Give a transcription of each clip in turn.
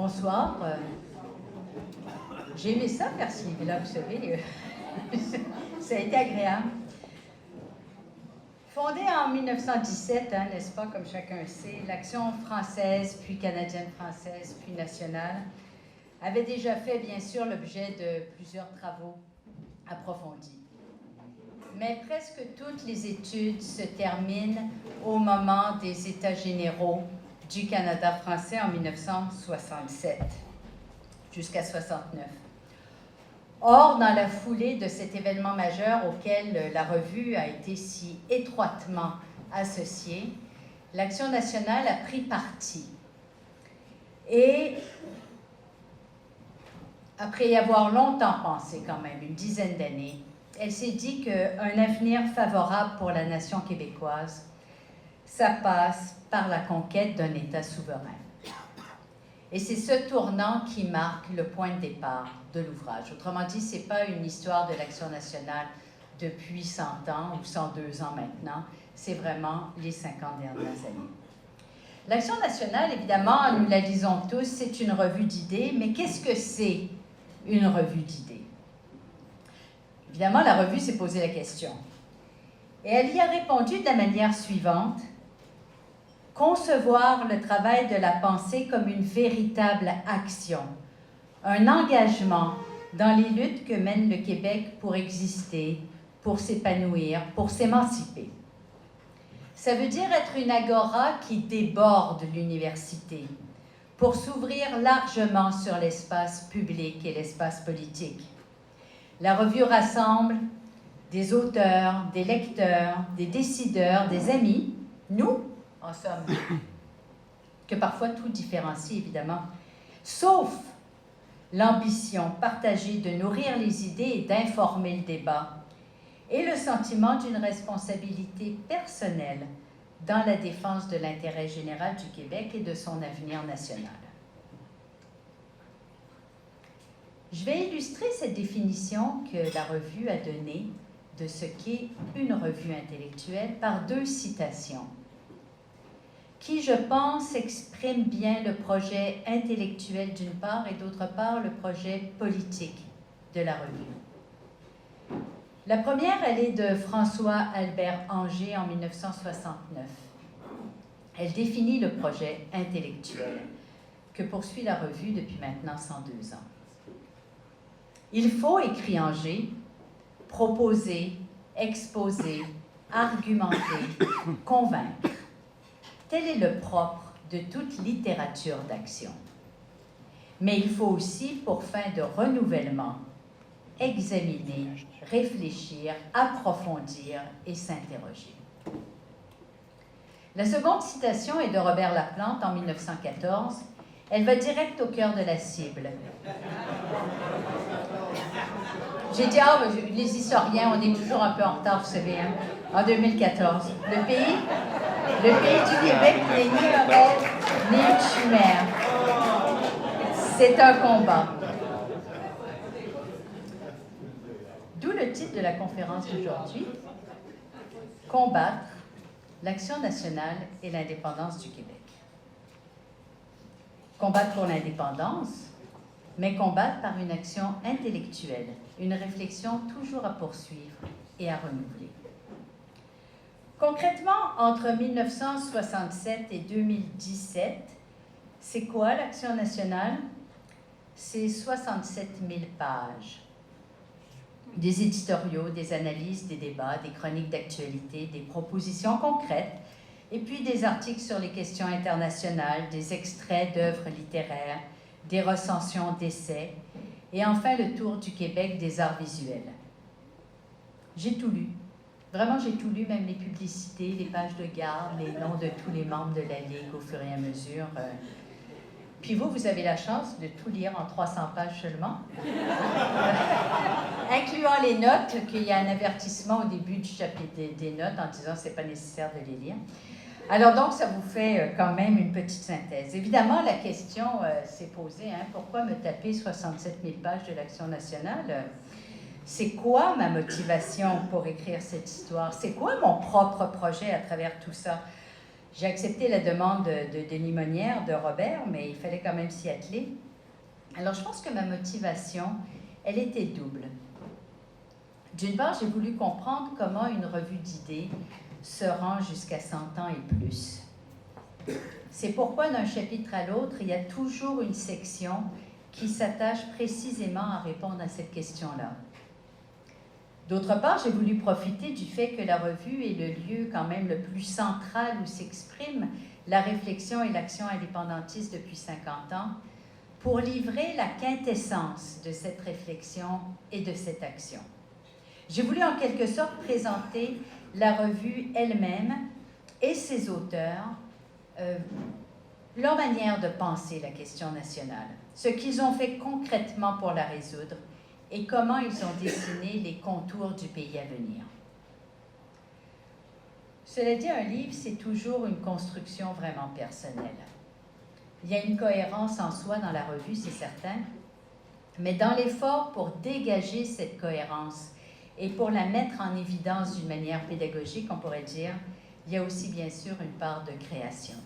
Bonsoir. J'ai aimé ça faire ce livre-là, vous savez. Ça a été agréable. Fondée en 1917, n'est-ce pas, comme chacun sait, l'Action française, puis canadienne-française, puis nationale, avait déjà fait, bien sûr, l'objet de plusieurs travaux approfondis. Mais presque toutes les études se terminent au moment des États généraux du Canada français en 1967, jusqu'à 1969. Or, dans la foulée de cet événement majeur auquel la revue a été si étroitement associée, l'Action nationale a pris parti. Et après y avoir longtemps pensé, quand même, une dizaine d'années, elle s'est dit qu'un avenir favorable pour la nation québécoise, ça passe par la conquête d'un État souverain. Et c'est ce tournant qui marque le point de départ de l'ouvrage. Autrement dit, ce n'est pas une histoire de l'Action nationale depuis 100 ans ou 102 ans maintenant, c'est vraiment les 50 dernières années. L'Action nationale, évidemment, nous la lisons tous, c'est une revue d'idées, mais qu'est-ce que c'est une revue d'idées? Évidemment, la revue s'est posé la question. Et elle y a répondu de la manière suivante: concevoir le travail de la pensée comme une véritable action, un engagement dans les luttes que mène le Québec pour exister, pour s'épanouir, pour s'émanciper. Ça veut dire être une agora qui déborde l'université, pour s'ouvrir largement sur l'espace public et l'espace politique. La revue rassemble des auteurs, des lecteurs, des décideurs, des amis, nous, en somme, que parfois tout différencie, évidemment, sauf l'ambition partagée de nourrir les idées et d'informer le débat, et le sentiment d'une responsabilité personnelle dans la défense de l'intérêt général du Québec et de son avenir national. Je vais illustrer cette définition que la revue a donnée de ce qu'est une revue intellectuelle par deux citations qui, je pense, expriment bien le projet intellectuel d'une part et d'autre part le projet politique de la revue. La première, elle est de François-Albert Anger en 1969. Elle définit le projet intellectuel que poursuit la revue depuis maintenant 102 ans. Il faut, écrit Anger, proposer, exposer, argumenter, convaincre. Tel est le propre de toute littérature d'action. Mais il faut aussi, pour fin de renouvellement, examiner, réfléchir, approfondir et s'interroger. La seconde citation est de Robert Laplante en 1914. Elle va direct au cœur de la cible. J'ai dit, les historiens, on est toujours un peu en retard, vous savez, hein? En 2014. Le pays du Québec n'est ni un rêve, ni une chimère. C'est un combat. D'où le titre de la conférence d'aujourd'hui, Combattre l'Action nationale et l'indépendance du Québec. Combattre pour l'indépendance, mais combattre par une action intellectuelle, une réflexion toujours à poursuivre et à renouveler. Concrètement, entre 1967 et 2017, c'est quoi l'Action nationale? C'est 67 000 pages. Des éditoriaux, des analyses, des débats, des chroniques d'actualité, des propositions concrètes, et puis des articles sur les questions internationales, des extraits d'œuvres littéraires, des recensions d'essais, et enfin le tour du Québec des arts visuels. J'ai tout lu. Vraiment, j'ai tout lu, même les publicités, les pages de garde, les noms de tous les membres de la Ligue au fur et à mesure. Puis vous avez la chance de tout lire en 300 pages seulement, incluant les notes, qu'il y a un avertissement au début du chapitre des notes en disant que ce n'est pas nécessaire de les lire. Alors donc, ça vous fait quand même une petite synthèse. Évidemment, la question s'est posée, pourquoi me taper 67 000 pages de l'Action nationale? C'est quoi ma motivation pour écrire cette histoire? C'est quoi mon propre projet à travers tout ça? J'ai accepté la demande de Denis Monnière, de Robert, mais il fallait quand même s'y atteler. Alors, je pense que ma motivation, elle était double. D'une part, j'ai voulu comprendre comment une revue d'idées se rend jusqu'à 100 ans et plus. C'est pourquoi, d'un chapitre à l'autre, il y a toujours une section qui s'attache précisément à répondre à cette question-là. D'autre part, j'ai voulu profiter du fait que la revue est le lieu quand même le plus central où s'exprime la réflexion et l'action indépendantiste depuis 50 ans pour livrer la quintessence de cette réflexion et de cette action. J'ai voulu en quelque sorte présenter la revue elle-même et ses auteurs, leur manière de penser la question nationale, ce qu'ils ont fait concrètement pour la résoudre et comment ils ont dessiné les contours du pays à venir. Cela dit, un livre, c'est toujours une construction vraiment personnelle. Il y a une cohérence en soi dans la revue, c'est certain, mais dans l'effort pour dégager cette cohérence et pour la mettre en évidence d'une manière pédagogique, on pourrait dire, il y a aussi bien sûr une part de création.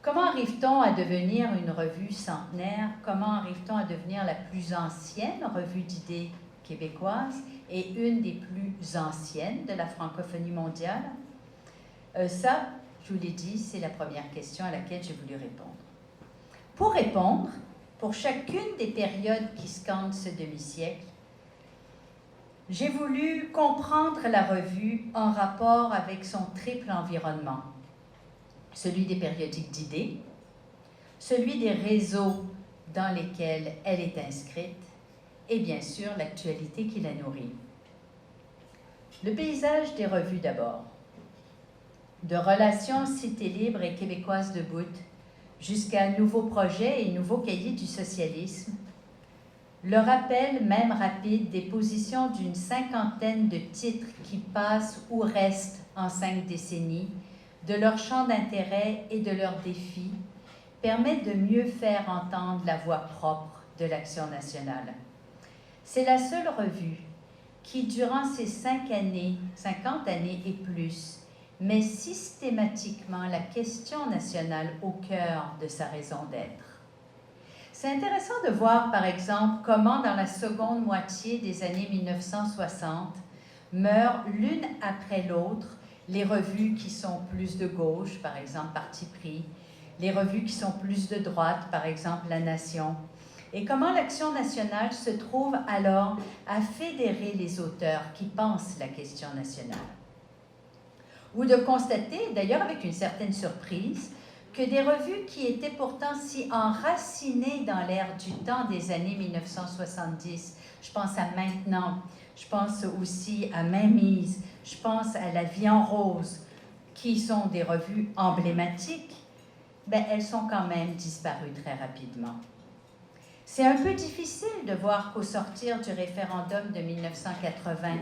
Comment arrive-t-on à devenir une revue centenaire? Comment arrive-t-on à devenir la plus ancienne revue d'idées québécoise et une des plus anciennes de la francophonie mondiale? Ça, je vous l'ai dit, c'est la première question à laquelle j'ai voulu répondre. Pour répondre, pour chacune des périodes qui scandent ce demi-siècle, j'ai voulu comprendre la revue en rapport avec son triple environnement. Celui des périodiques d'idées, celui des réseaux dans lesquels elle est inscrite et bien sûr l'actualité qui la nourrit. Le paysage des revues d'abord. De Relations Cité libre et québécoise debout jusqu'à Nouveaux projets et Nouveaux cahiers du socialisme, le rappel même rapide des positions d'une cinquantaine de titres qui passent ou restent en 5 décennies, de leur champ d'intérêt et de leurs défis, permet de mieux faire entendre la voix propre de l'Action nationale. C'est la seule revue qui, durant ces 50 années et plus, met systématiquement la question nationale au cœur de sa raison d'être. C'est intéressant de voir, par exemple, comment dans la seconde moitié des années 1960 meurent l'une après l'autre les revues qui sont plus de gauche, par exemple Parti pris, les revues qui sont plus de droite, par exemple La Nation, et comment l'Action nationale se trouve alors à fédérer les auteurs qui pensent la question nationale. Ou de constater, d'ailleurs avec une certaine surprise, que des revues qui étaient pourtant si enracinées dans l'ère du temps des années 1970, je pense à Maintenant, je pense aussi à Mainmise, je pense à La Vie en rose, qui sont des revues emblématiques, ben, elles sont quand même disparues très rapidement. C'est un peu difficile de voir qu'au sortir du référendum de 1980,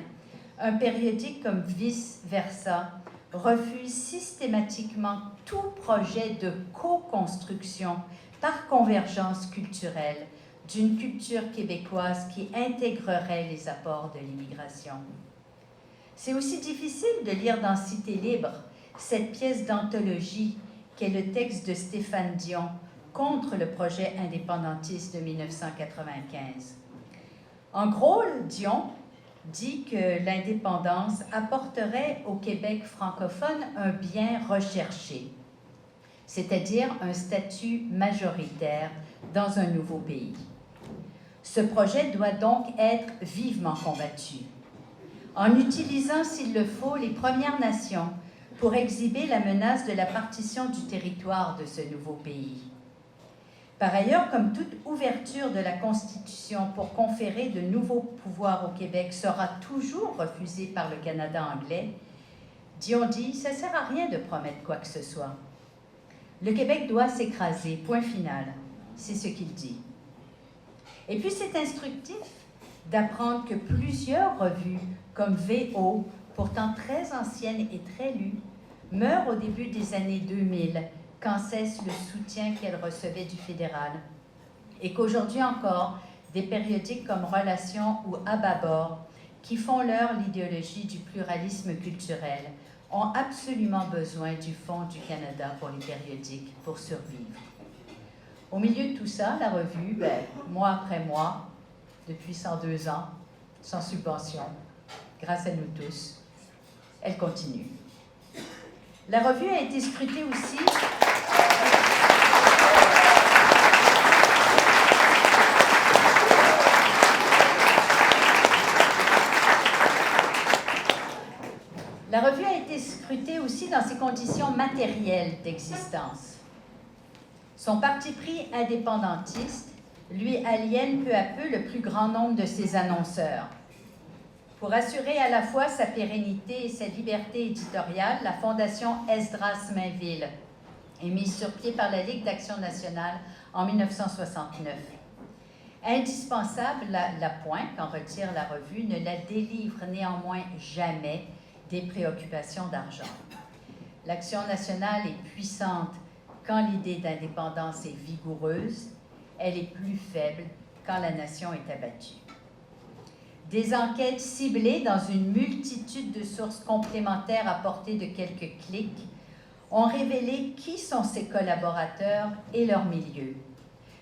un périodique comme Vice Versa refuse systématiquement tout projet de co-construction par convergence culturelle d'une culture québécoise qui intégrerait les apports de l'immigration. C'est aussi difficile de lire dans Cité libre cette pièce d'anthologie qu'est le texte de Stéphane Dion contre le projet indépendantiste de 1995. En gros, Dion dit que l'indépendance apporterait au Québec francophone un bien recherché, c'est-à-dire un statut majoritaire dans un nouveau pays. Ce projet doit donc être vivement combattu, en utilisant, s'il le faut, les Premières Nations pour exhiber la menace de la partition du territoire de ce nouveau pays. Par ailleurs, comme toute ouverture de la Constitution pour conférer de nouveaux pouvoirs au Québec sera toujours refusée par le Canada anglais, Dion dit « ça ne sert à rien de promettre quoi que ce soit. Le Québec doit s'écraser, point final. » C'est ce qu'il dit. Et puis c'est instructif d'apprendre que plusieurs revues comme VO, pourtant très anciennes et très lues, meurent au début des années 2000 quand cesse le soutien qu'elles recevaient du fédéral, et qu'aujourd'hui encore, des périodiques comme Relations ou À bâbord, qui font leur l'idéologie du pluralisme culturel, ont absolument besoin du Fonds du Canada pour les périodiques pour survivre. Au milieu de tout ça, la revue, mois après mois, depuis 102 ans, sans subvention, grâce à nous tous, elle continue. La revue a été scrutée aussi dans ses conditions matérielles d'existence. Son parti pris indépendantiste lui aliène peu à peu le plus grand nombre de ses annonceurs. Pour assurer à la fois sa pérennité et sa liberté éditoriale, la Fondation Esdras Mainville est mise sur pied par la Ligue d'Action nationale en 1969. Indispensable, l'appoint qu'en retire la revue ne la délivre néanmoins jamais des préoccupations d'argent. L'Action nationale est puissante quand l'idée d'indépendance est vigoureuse, elle est plus faible quand la nation est abattue. Des enquêtes ciblées dans une multitude de sources complémentaires à portée de quelques clics ont révélé qui sont ses collaborateurs et leur milieu.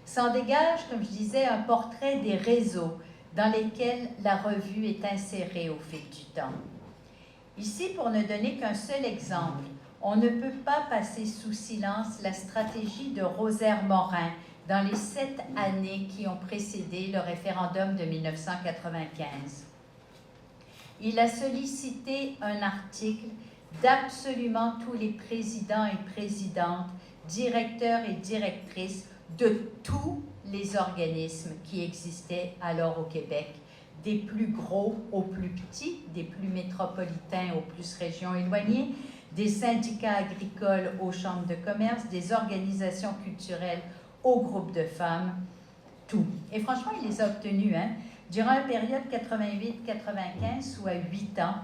S'en dégage, comme je disais, un portrait des réseaux dans lesquels la revue est insérée au fil du temps. Ici, pour ne donner qu'un seul exemple, on ne peut pas passer sous silence la stratégie de Rosaire Morin dans les 7 années qui ont précédé le référendum de 1995. Il a sollicité un article d'absolument tous les présidents et présidentes, directeurs et directrices de tous les organismes qui existaient alors au Québec, des plus gros aux plus petits, des plus métropolitains aux plus régions éloignées, des syndicats agricoles aux chambres de commerce, des organisations culturelles aux groupes de femmes, tout. Et franchement, il les a obtenus. Durant la période 88-95, soit 8 ans,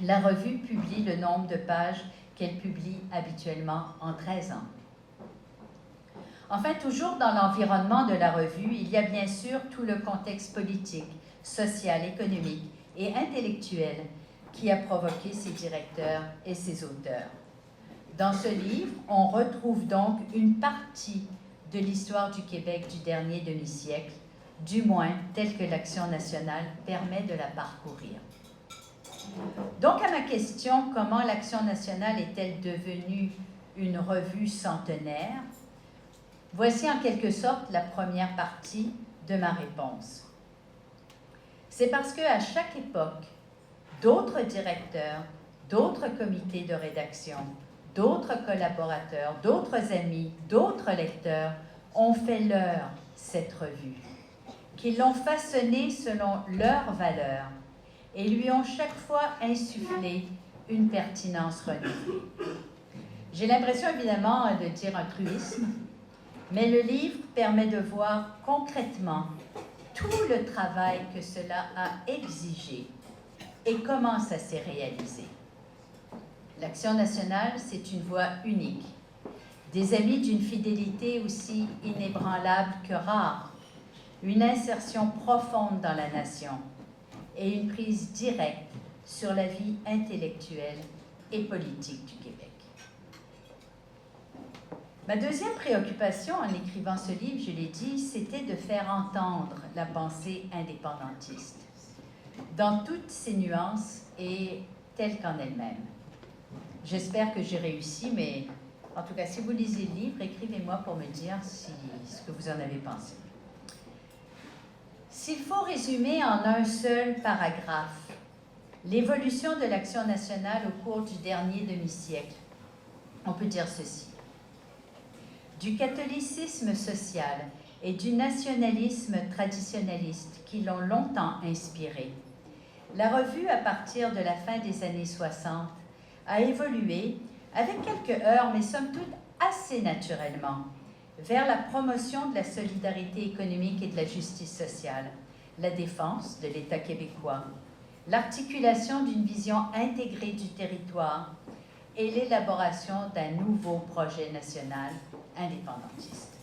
la revue publie le nombre de pages qu'elle publie habituellement en 13 ans. Enfin, toujours dans l'environnement de la revue, il y a bien sûr tout le contexte politique, social, économique et intellectuel qui a provoqué ses directeurs et ses auteurs. Dans ce livre, on retrouve donc une partie de l'histoire du Québec du dernier demi-siècle, du moins telle que l'Action nationale permet de la parcourir. Donc, à ma question, comment l'Action nationale est-elle devenue une revue centenaire? Voici en quelque sorte la première partie de ma réponse. C'est parce qu'à chaque époque, d'autres directeurs, d'autres comités de rédaction, d'autres collaborateurs, d'autres amis, d'autres lecteurs ont fait leur cette revue, qu'ils l'ont façonnée selon leurs valeurs et lui ont chaque fois insufflé une pertinence renouvelée. J'ai l'impression évidemment de dire un truisme, mais le livre permet de voir concrètement tout le travail que cela a exigé et comment ça s'est réalisé. L'Action nationale, c'est une voix unique, des amis d'une fidélité aussi inébranlable que rare, une insertion profonde dans la nation et une prise directe sur la vie intellectuelle et politique du Québec. Ma deuxième préoccupation en écrivant ce livre, je l'ai dit, c'était de faire entendre la pensée indépendantiste, dans toutes ses nuances et telle qu'en elle-même. J'espère que j'ai réussi, mais en tout cas, si vous lisez le livre, écrivez-moi pour me dire ce que vous en avez pensé. S'il faut résumer en un seul paragraphe l'évolution de l'Action nationale au cours du dernier demi-siècle, on peut dire ceci. Du catholicisme social et du nationalisme traditionnaliste qui l'ont longtemps inspiré, la revue, à partir de la fin des années 60, a évolué, avec quelques heurts, mais somme toute assez naturellement, vers la promotion de la solidarité économique et de la justice sociale, la défense de l'État québécois, l'articulation d'une vision intégrée du territoire et l'élaboration d'un nouveau projet national indépendantiste.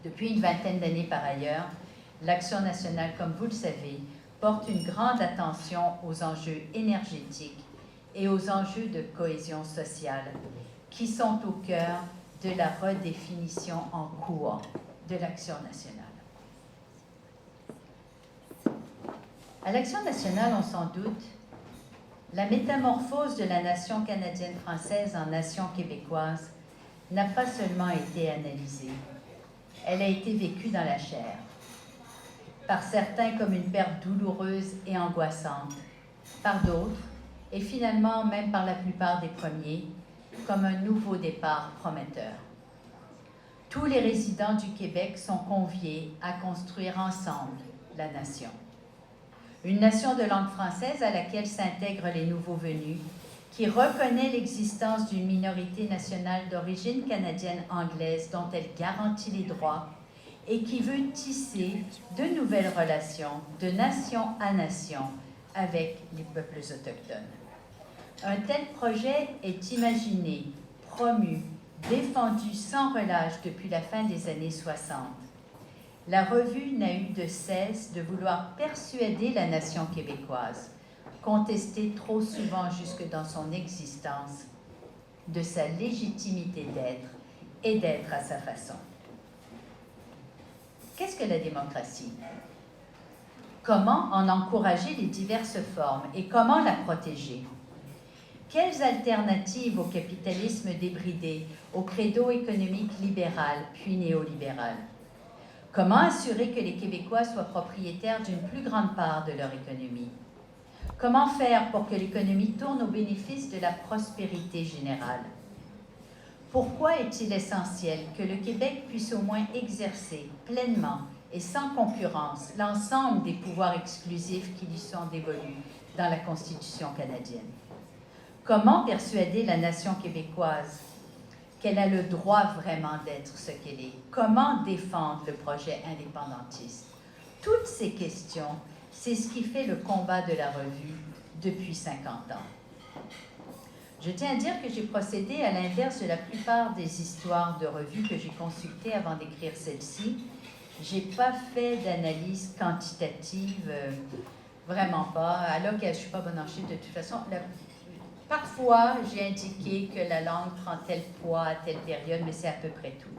Depuis une vingtaine d'années par ailleurs, l'Action nationale, comme vous le savez, porte une grande attention aux enjeux énergétiques et aux enjeux de cohésion sociale qui sont au cœur de la redéfinition en cours de l'Action nationale. À l'Action nationale, on s'en doute, la métamorphose de la nation canadienne-française en nation québécoise n'a pas seulement été analysée, elle a été vécue dans la chair, par certains comme une perte douloureuse et angoissante, par d'autres, et finalement même par la plupart des premiers, comme un nouveau départ prometteur. Tous les résidents du Québec sont conviés à construire ensemble la nation. Une nation de langue française à laquelle s'intègrent les nouveaux venus, qui reconnaît l'existence d'une minorité nationale d'origine canadienne-anglaise dont elle garantit les droits et qui veut tisser de nouvelles relations de nation à nation avec les peuples autochtones. Un tel projet est imaginé, promu, défendu sans relâche depuis la fin des années 60. La revue n'a eu de cesse de vouloir persuader la nation québécoise, contestée trop souvent jusque dans son existence, de sa légitimité d'être et d'être à sa façon. Qu'est-ce que la démocratie? Comment en encourager les diverses formes et comment la protéger? Quelles alternatives au capitalisme débridé, au credo économique libéral puis néolibéral? Comment assurer que les Québécois soient propriétaires d'une plus grande part de leur économie? Comment faire pour que l'économie tourne au bénéfice de la prospérité générale? Pourquoi est-il essentiel que le Québec puisse au moins exercer pleinement et sans concurrence l'ensemble des pouvoirs exclusifs qui lui sont dévolus dans la Constitution canadienne? Comment persuader la nation québécoise qu'elle a le droit vraiment d'être ce qu'elle est? Comment défendre le projet indépendantiste? Toutes ces questions, c'est ce qui fait le combat de la revue depuis 50 ans. Je tiens à dire que j'ai procédé à l'inverse de la plupart des histoires de revues que j'ai consultées avant d'écrire celle-ci. Je n'ai pas fait d'analyse quantitative, vraiment pas. Alors que je ne suis pas bonne en chiffres de toute façon. Parfois, j'ai indiqué que la langue prend tel poids à telle période, mais c'est à peu près tout.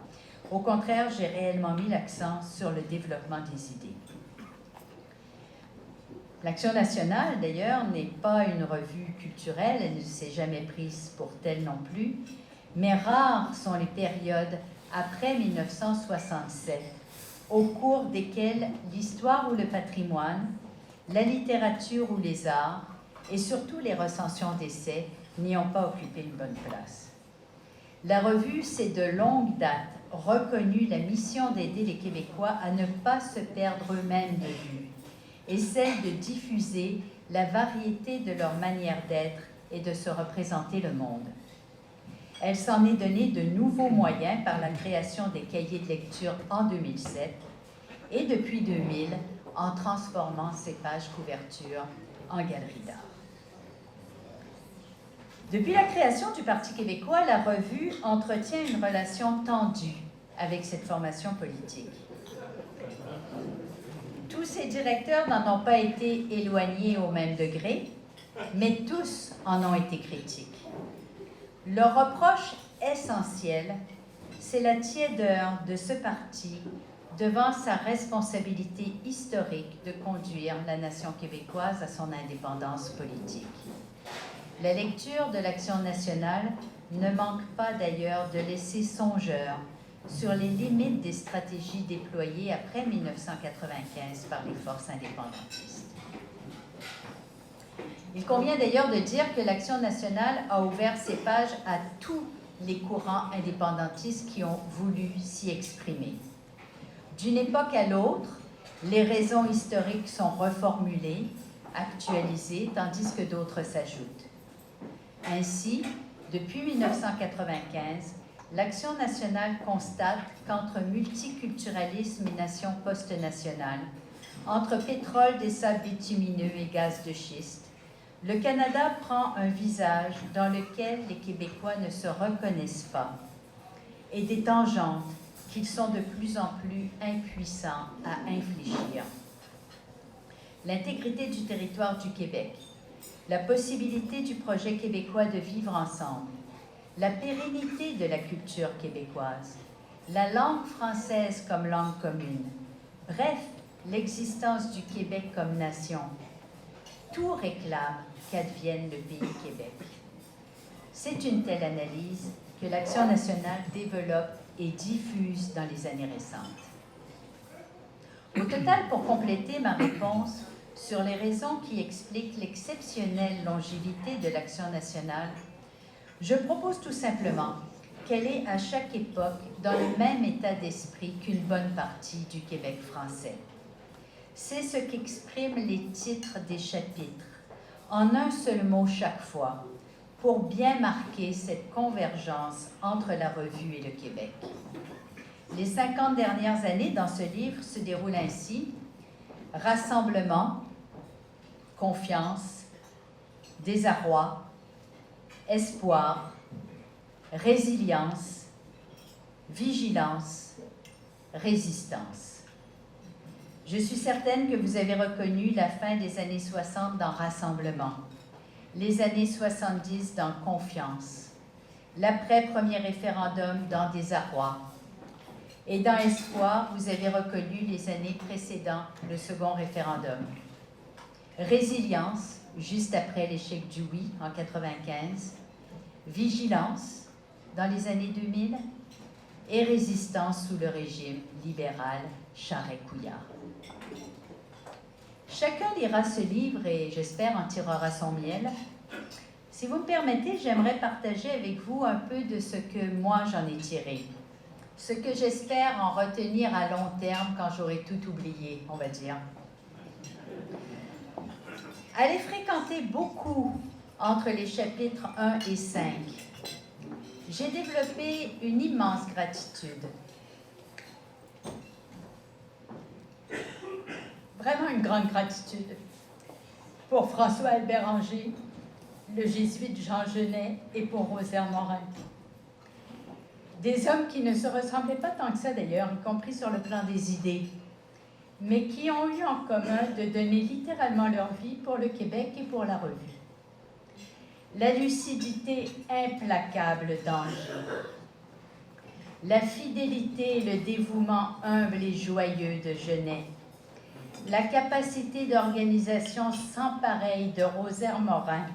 Au contraire, j'ai réellement mis l'accent sur le développement des idées. L'Action nationale, d'ailleurs, n'est pas une revue culturelle, elle ne s'est jamais prise pour telle non plus, mais rares sont les périodes après 1967, au cours desquelles l'histoire ou le patrimoine, la littérature ou les arts, et surtout les recensions d'essais n'y ont pas occupé une bonne place. La revue s'est de longue date reconnu la mission d'aider les Québécois à ne pas se perdre eux-mêmes de vue et celle de diffuser la variété de leur manière d'être et de se représenter le monde. Elle s'en est donné de nouveaux moyens par la création des cahiers de lecture en 2007 et depuis 2000 en transformant ses pages couverture en galerie d'art. Depuis la création du Parti québécois, la revue entretient une relation tendue avec cette formation politique. Tous ses directeurs n'en ont pas été éloignés au même degré, mais tous en ont été critiques. Leur reproche essentiel, c'est la tiédeur de ce parti devant sa responsabilité historique de conduire la nation québécoise à son indépendance politique. La lecture de l'Action nationale ne manque pas d'ailleurs de laisser songeur sur les limites des stratégies déployées après 1995 par les forces indépendantistes. Il convient d'ailleurs de dire que l'Action nationale a ouvert ses pages à tous les courants indépendantistes qui ont voulu s'y exprimer. D'une époque à l'autre, les raisons historiques sont reformulées, actualisées, tandis que d'autres s'ajoutent. Ainsi, depuis 1995, l'Action nationale constate qu'entre multiculturalisme et nation post-nationale, entre pétrole, des sables bitumineux et gaz de schiste, le Canada prend un visage dans lequel les Québécois ne se reconnaissent pas et des tangentes qu'ils sont de plus en plus impuissants à infléchir. L'intégrité du territoire du Québec, la possibilité du projet québécois de vivre ensemble, la pérennité de la culture québécoise, la langue française comme langue commune, bref, l'existence du Québec comme nation. Tout réclame qu'advienne le pays Québec. C'est une telle analyse que l'Action nationale développe et diffuse dans les années récentes. Au total, pour compléter ma réponse sur les raisons qui expliquent l'exceptionnelle longévité de l'Action nationale, je propose tout simplement qu'elle est à chaque époque dans le même état d'esprit qu'une bonne partie du Québec français. C'est ce qu'expriment les titres des chapitres, en un seul mot chaque fois, pour bien marquer cette convergence entre la revue et le Québec. Les 50 dernières années dans ce livre se déroulent ainsi: rassemblement, confiance, désarroi, espoir, résilience, vigilance, résistance. Je suis certaine que vous avez reconnu la fin des années 60 dans Rassemblement, les années 70 dans Confiance, l'après-premier référendum dans Désarroi, et dans Espoir, vous avez reconnu les années précédant le second référendum. Résilience, juste après l'échec du oui en 1995, vigilance dans les années 2000 et résistance sous le régime libéral Charest-Couillard. Chacun lira ce livre et j'espère en tirera son miel. Si vous me permettez, j'aimerais partager avec vous un peu de ce que moi j'en ai tiré, ce que j'espère en retenir à long terme quand j'aurai tout oublié, on va dire. Allez fréquenter beaucoup entre les chapitres 1 et 5. J'ai développé une immense gratitude. Vraiment une grande gratitude pour François-Albert Anger, le jésuite Jean Genet et pour Rosaire Morin. Des hommes qui ne se ressemblaient pas tant que ça d'ailleurs, y compris sur le plan des idées, mais qui ont eu en commun de donner littéralement leur vie pour le Québec et pour la revue. La lucidité implacable d'Anger, la fidélité et le dévouement humble et joyeux de Genet, la capacité d'organisation sans pareil de Rosaire Morin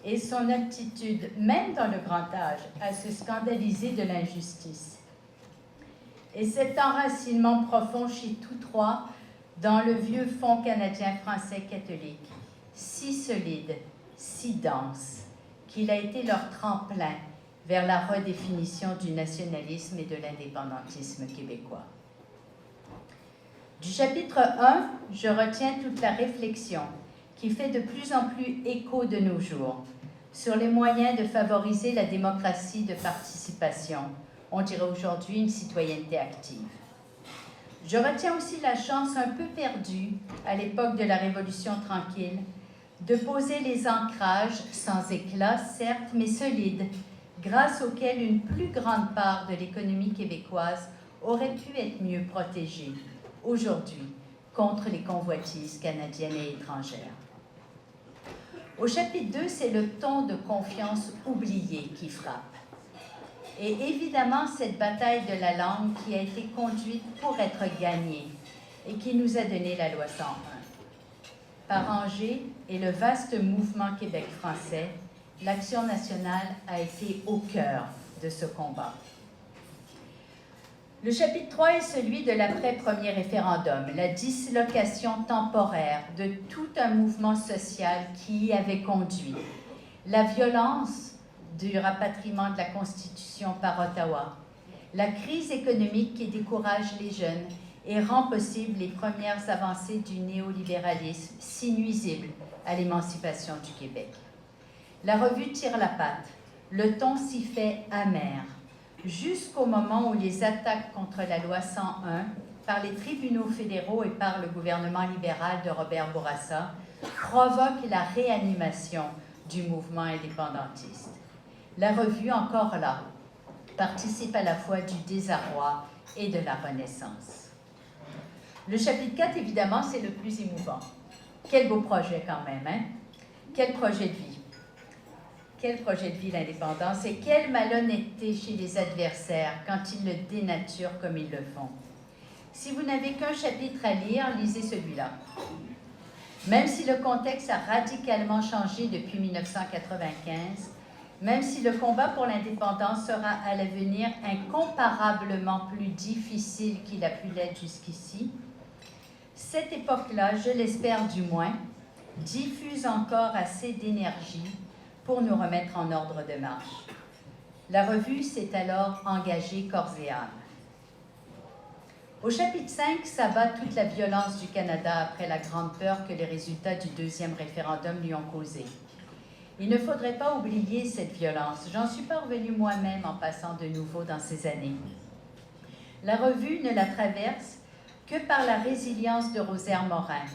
et son aptitude, même dans le grand âge, à se scandaliser de l'injustice. Et cet enracinement profond chez tous trois dans le vieux Fonds canadien-français catholique, si solide, si dense, qu'il a été leur tremplin vers la redéfinition du nationalisme et de l'indépendantisme québécois. Du chapitre 1, je retiens toute la réflexion qui fait de plus en plus écho de nos jours sur les moyens de favoriser la démocratie de participation, on dirait aujourd'hui une citoyenneté active. Je retiens aussi la chance un peu perdue, à l'époque de la Révolution tranquille, de poser les ancrages, sans éclat certes, mais solides, grâce auxquels une plus grande part de l'économie québécoise aurait pu être mieux protégée, aujourd'hui, contre les convoitises canadiennes et étrangères. Au chapitre 2, c'est le ton de confiance oublié qui frappe. Et évidemment, cette bataille de la langue qui a été conduite pour être gagnée et qui nous a donné la loi 101. Par Anger et le vaste mouvement Québec français, l'Action nationale a été au cœur de ce combat. Le chapitre 3 est celui de l'après-premier référendum, la dislocation temporaire de tout un mouvement social qui y avait conduit, la violence du rapatriement de la Constitution par Ottawa, la crise économique qui décourage les jeunes et rend possible les premières avancées du néolibéralisme si nuisible à l'émancipation du Québec. La revue tire la patte, le ton s'y fait amer, jusqu'au moment où les attaques contre la loi 101 par les tribunaux fédéraux et par le gouvernement libéral de Robert Bourassa provoquent la réanimation du mouvement indépendantiste. La revue, encore là, participe à la fois du désarroi et de la renaissance. Le chapitre 4, évidemment, c'est le plus émouvant. Quel beau projet quand même, hein? Quel projet de vie! Quel projet de vie l'indépendance et quelle malhonnêteté chez les adversaires quand ils le dénaturent comme ils le font. Si vous n'avez qu'un chapitre à lire, lisez celui-là. Même si le contexte a radicalement changé depuis 1995, même si le combat pour l'indépendance sera à l'avenir incomparablement plus difficile qu'il a pu l'être jusqu'ici, cette époque-là, je l'espère du moins, diffuse encore assez d'énergie pour nous remettre en ordre de marche. La revue s'est alors engagée corps et âme. Au chapitre 5 s'abat toute la violence du Canada après la grande peur que les résultats du deuxième référendum lui ont causée. Il ne faudrait pas oublier cette violence. J'en suis parvenue moi-même en passant de nouveau dans ces années. La revue ne la traverse que par la résilience de Rosaire Morin,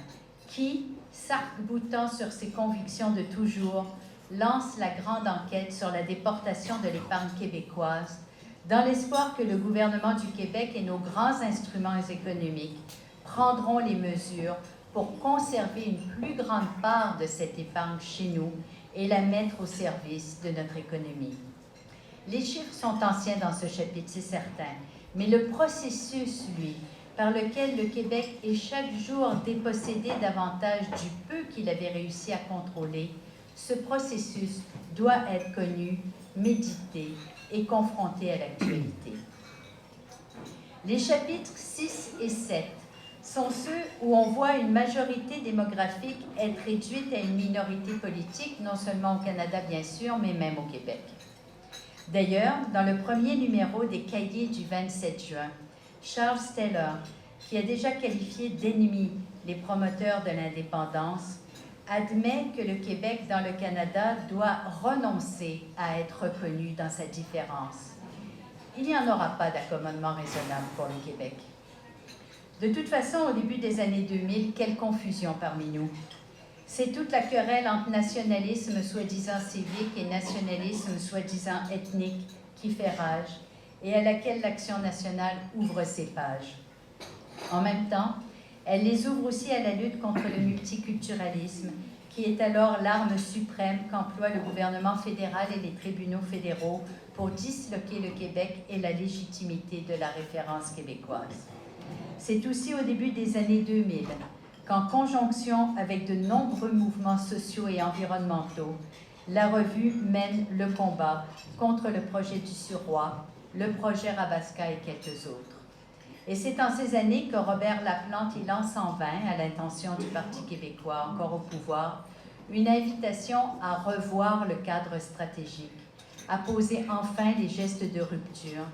qui, s'arc-boutant sur ses convictions de toujours, lance la grande enquête sur la déportation de l'épargne québécoise, dans l'espoir que le gouvernement du Québec et nos grands instruments économiques prendront les mesures pour conserver une plus grande part de cette épargne chez nous et la mettre au service de notre économie. Les chiffres sont anciens dans ce chapitre, c'est certain, mais le processus, lui, par lequel le Québec est chaque jour dépossédé davantage du peu qu'il avait réussi à contrôler, ce processus doit être connu, médité et confronté à l'actualité. Les chapitres 6 et 7 sont ceux où on voit une majorité démographique être réduite à une minorité politique, non seulement au Canada bien sûr, mais même au Québec. D'ailleurs, dans le premier numéro des Cahiers du 27 juin, Charles Steller, qui a déjà qualifié d'ennemis les promoteurs de l'indépendance, admet que le Québec dans le Canada doit renoncer à être reconnu dans sa différence. Il n'y en aura pas d'accommodement raisonnable pour le Québec. De toute façon, au début des années 2000, quelle confusion parmi nous. C'est toute la querelle entre nationalisme soi-disant civique et nationalisme soi-disant ethnique qui fait rage et à laquelle l'Action nationale ouvre ses pages. En même temps, elle les ouvre aussi à la lutte contre le multiculturalisme, qui est alors l'arme suprême qu'emploie le gouvernement fédéral et les tribunaux fédéraux pour disloquer le Québec et la légitimité de la référence québécoise. C'est aussi au début des années 2000 qu'en conjonction avec de nombreux mouvements sociaux et environnementaux, la revue mène le combat contre le projet du Suroît, le projet Rabaska et quelques autres. Et c'est en ces années que Robert Laplante y lance en vain, à l'intention du Parti québécois encore au pouvoir, une invitation à revoir le cadre stratégique, à poser enfin les gestes de rupture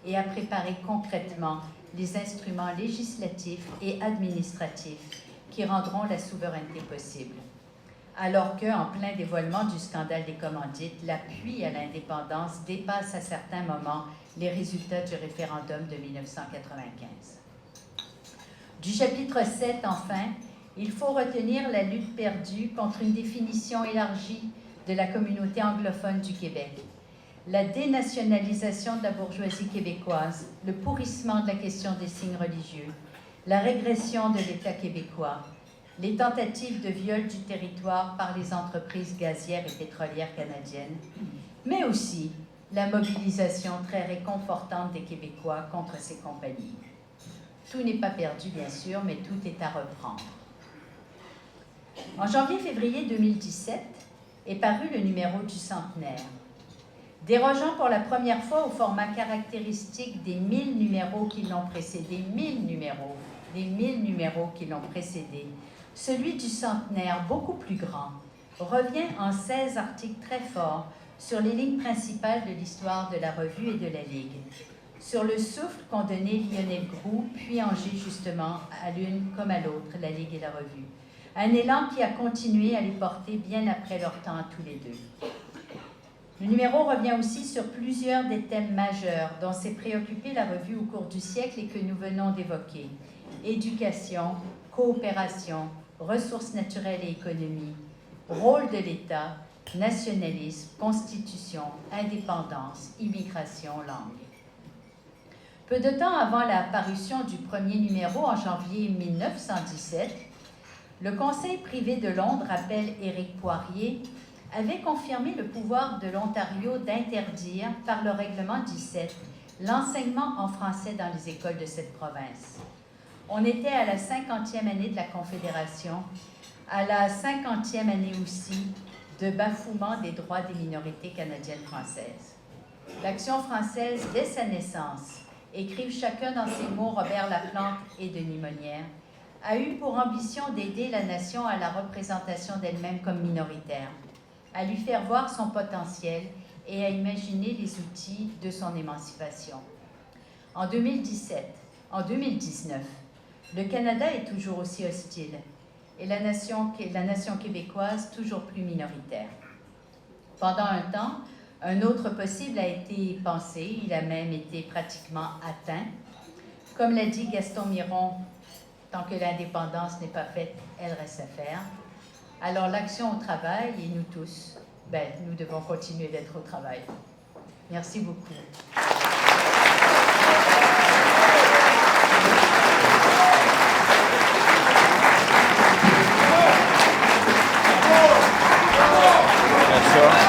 et à préparer concrètement les instruments législatifs et administratifs qui rendront la souveraineté possible. Alors qu'en plein dévoilement du scandale des commandites, l'appui à l'indépendance dépasse à certains moments les résultats du référendum de 1995. Du chapitre 7, enfin, il faut retenir la lutte perdue contre une définition élargie de la communauté anglophone du Québec, la dénationalisation de la bourgeoisie québécoise, le pourrissement de la question des signes religieux, la régression de l'État québécois, les tentatives de viol du territoire par les entreprises gazières et pétrolières canadiennes, mais aussi la mobilisation très réconfortante des Québécois contre ces compagnies. Tout n'est pas perdu, bien sûr, mais tout est à reprendre. En janvier-février 2017 est paru le numéro du centenaire. Dérogeant pour la première fois au format caractéristique des 1000 numéros qui l'ont précédé, 1000 numéros qui l'ont précédé, celui du centenaire, beaucoup plus grand, revient en 16 articles très forts sur les lignes principales de l'histoire de la revue et de la Ligue, sur le souffle qu'ont donné Lionel Groulx, puis Angers justement, à l'une comme à l'autre, la Ligue et la revue. Un élan qui a continué à les porter bien après leur temps tous les deux. Le numéro revient aussi sur plusieurs des thèmes majeurs dont s'est préoccupée la revue au cours du siècle et que nous venons d'évoquer. Éducation, coopération, ressources naturelles et économie, rôle de l'État, nationalisme, constitution, indépendance, immigration, langue. Peu de temps avant la parution du premier numéro en janvier 1917, Le Conseil privé de Londres, rappelle Éric Poirier, avait confirmé le pouvoir de l'Ontario d'interdire, par le règlement 17, l'enseignement en français dans les écoles de cette province. On était à la 50e année de la Confédération, à la 50e année aussi de bafouement des droits des minorités canadiennes françaises. L'Action française, dès sa naissance, écrivent chacun dans ses mots Robert Laplante et Denis Monnière, a eu pour ambition d'aider la nation à la représentation d'elle-même comme minoritaire, à lui faire voir son potentiel et à imaginer les outils de son émancipation. En 2019, le Canada est toujours aussi hostile et la nation québécoise toujours plus minoritaire. Pendant un temps, un autre possible a été pensé, il a même été pratiquement atteint. Comme l'a dit Gaston Miron, tant que l'indépendance n'est pas faite, elle reste à faire. Alors l'action au travail, et nous tous, nous devons continuer d'être au travail. Merci beaucoup. Merci.